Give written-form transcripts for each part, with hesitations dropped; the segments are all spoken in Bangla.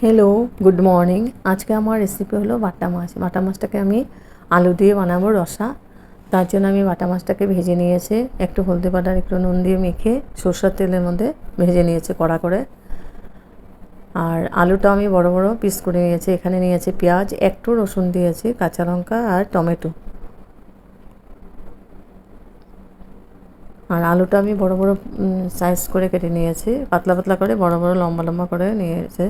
Hello, good morning. আজকে আমার রেসিপি হলো বাটা মাছ। বাটা মাছটাকে আমি আলু দিয়ে বানাবো রসা। তার জন্য আমি বাটা মাছটাকে ভেজে নিয়েছি, একটু হলদি পাউডার একটু নুন দিয়ে মেখে সরষের তেলের মধ্যে ভেজে নিয়েছি কড়া করে। আর আলুটা আমি বড় বড় পিস করে নিয়েছি। এখানে নিয়েছি পেঁয়াজ, একটু রসুন দিয়েছি, কাঁচা লঙ্কা আর টমেটো। আর আলুটা আমি বড় বড় সাইজ করে কেটে নিয়েছি, পাতলা পাতলা করে, বড় বড় লম্বা লম্বা করে নিয়েছি।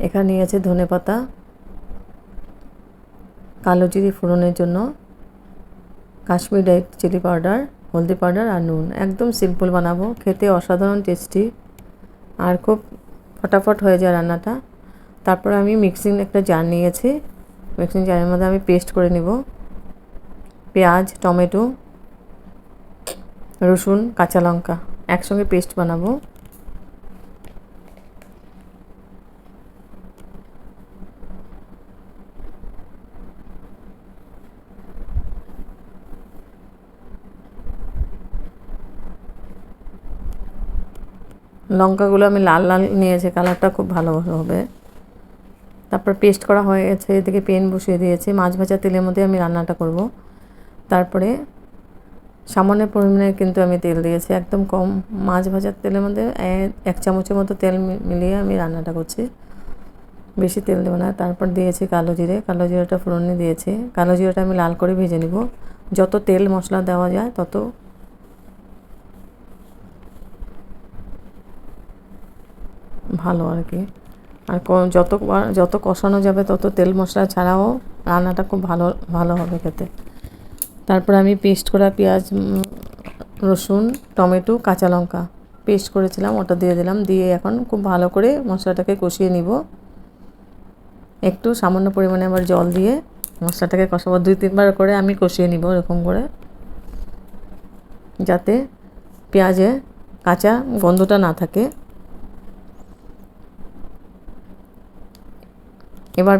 এখানে নিয়েছি ধনেপাতা, কালো জিরে ফোড়নের জন্য, কাশ্মীরি রেড চিলি পাউডার, হলদি পাউডার আর নুন। একদম সিম্পল বানাবো, খেতে অসাধারণ টেস্টি আর খুব ফটাফট হয়ে যায় রান্নাটা। তারপর আমি মিক্সিং একটা জার নিয়েছি, মিক্সিং জারের মধ্যে আমি পেস্ট করে নিব পেঁয়াজ, টমেটো, রসুন, কাঁচা লঙ্কা একসঙ্গে পেস্ট বানাবো। লঙ্কাগুলো আমি লাল লাল নিয়েছি, কালারটা খুব ভালো হবে। তারপর পেস্ট করা হয়ে গেছে, এদিকে পেন বসিয়ে দিয়েছি। মাছ ভাজা তেলের মধ্যে আমি রান্নাটা করব। তারপরে সামান্য পরিমাণে কিন্তু আমি তেল দিয়েছি, একদম কম। মাছ ভাজার তেলের মধ্যে 1 চামচের মতো তেল মিলিয়ে আমি রান্নাটা করছি, বেশি তেল দেবো না। তারপর দিয়েছি কালো জিরে, কালো জিরাটা ফোড়নে দিয়েছি। কালো জিরাটা আমি লাল করে ভেজে নিব। যত তেল মশলা দেওয়া যায় তত ভালো আর কি। আর যত কষানো যাবে তত তেল মশলা ছাড়াও রান্নাটা খুব ভালো ভালো হবে খেতে। তারপর আমি পেস্ট করা পেঁয়াজ, রসুন, টমেটো, কাঁচা লঙ্কা পেস্ট করেছিলাম ওটা দিয়ে দিলাম। দিয়ে এখন খুব ভালো করে মশলাটাকে কষিয়ে নিব। একটু সামান্য পরিমাণে আবার জল দিয়ে মশলাটাকে কষাবো। 2-3 বার করে আমি কষিয়ে নিব এরকম করে, যাতে পেঁয়াজে কাঁচা গন্ধটা না থাকে। এবার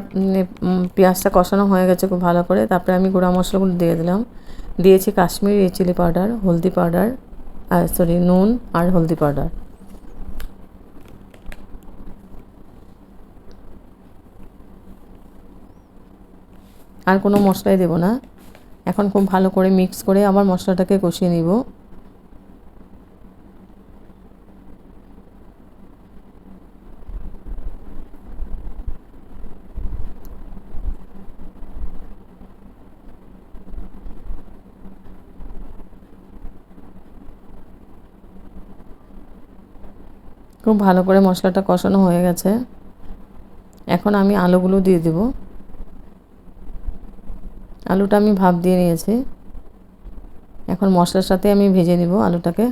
পেঁয়াজটা কষানো হয়ে গেছে খুব ভালো করে। তারপরে আমি গুঁড়া মশলাগুলো দিয়ে দিলাম। দিয়েছি কাশ্মীরি রেড চিলি পাউডার, হলদি পাউডার, নুন আর হলদি পাউডার। আর কোনো মশলাই দেব না। এখন খুব ভালো করে মিক্স করে আবার মশলাটাকে কষিয়ে নিব। খুব ভালো করে মশলাটা কষানো হয়ে গেছে। এখন আমি আলুগুলো দিয়ে দেব। আলুটা আমি ভাপ দিয়ে নিয়েছি। এখন মশলার সাথে আমি ভেজে নিব আলুটাকে,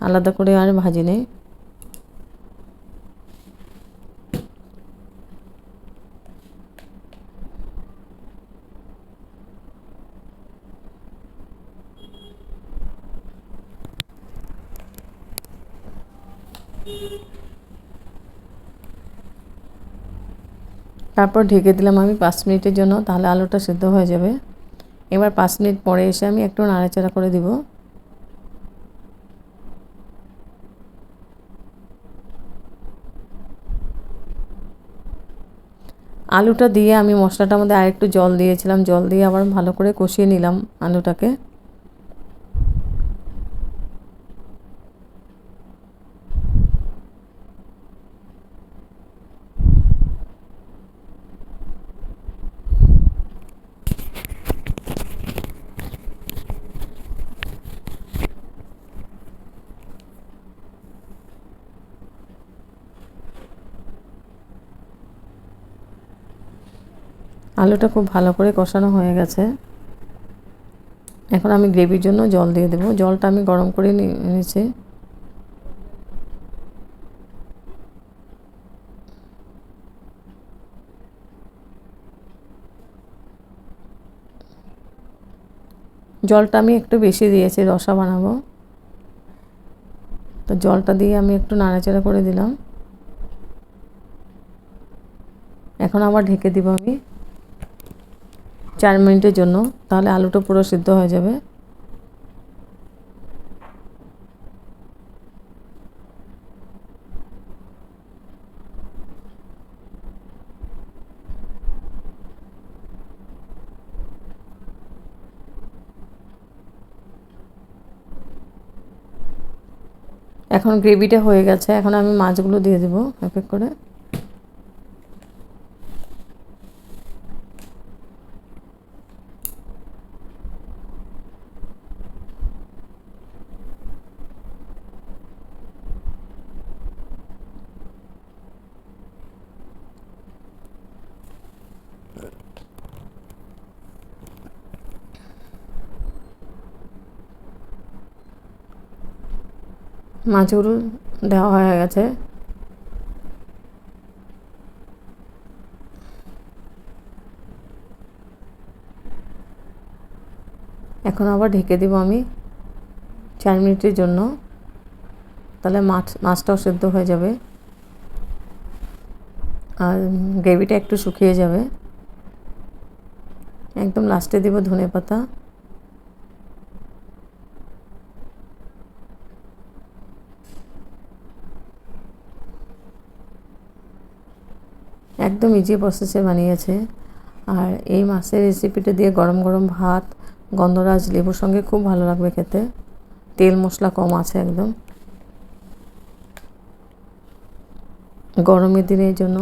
আলাদা করে আর ভাজি নেই। তারপর ঢেকে দিলাম আমি 5 মিনিটের জন্য, তাহলে আলুটা সিদ্ধ হয়ে যাবে। এবার 5 মিনিট পরে এসে আমি একটু নাড়াচাড়া করে দিব। আলুটা দিয়ে আমি মশলাটার মধ্যে আরেকটু জল দিয়েছিলাম, জল দিয়ে আবার ভালো করে কষিয়ে নিলাম আলুটাকে। আলুটা খুব ভালো করে কষানো হয়ে গেছে। এখন আমি গ্রেভির জন্য জল দিয়ে দেব। জলটা আমি গরম করে নিয়েছি। জলটা আমি একটু বেশি দিয়েছি, রসা বানাবো তো জলটা দিয়ে আমি একটু নাড়াচাড়া করে দিলাম। এখন আবার ঢেকে দিব আমি 4 মিনিটের জন্য, তাহলে আলুটা পুরো সিদ্ধ হয়ে যাবে। এখন গ্রেভিটা হয়ে গেছে, এখন আমি মাছগুলো দিয়ে দেবো এক এক করে। মাছগুলো দেওয়া হয়ে গেছে। এখন আবার ঢেকে দেবো আমি 4 মিনিটের জন্য, তাহলে মাছটাও সেদ্ধ হয়ে যাবে আর গ্রেভিটা একটু শুকিয়ে যাবে। একদম লাস্টে দেবো ধনেপাতা। একদম ইজি প্রসেসে বানিয়েছে। আর এই মাছের রেসিপিটা দিয়ে গরম গরম ভাত গন্ধরাজ লেবুর সঙ্গে খুব ভালো লাগবে খেতে। তেল মশলা কম আছে একদম। গরমের দিনের জন্য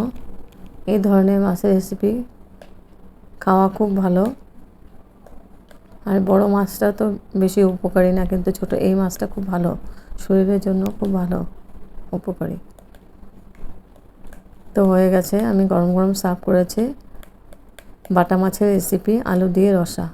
এই ধরনের মাছের রেসিপি খাওয়া খুব ভালো। আর বড় মাছটা তো বেশি উপকারী না, কিন্তু ছোট এই মাছটা খুব ভালো, শরীরের জন্য খুব ভালো, উপকারী। তো হয়ে গেছে, আমি গরম গরম সার্ভ করেছি বাটা মাছের রেসিপি আলু দিয়ে রসা।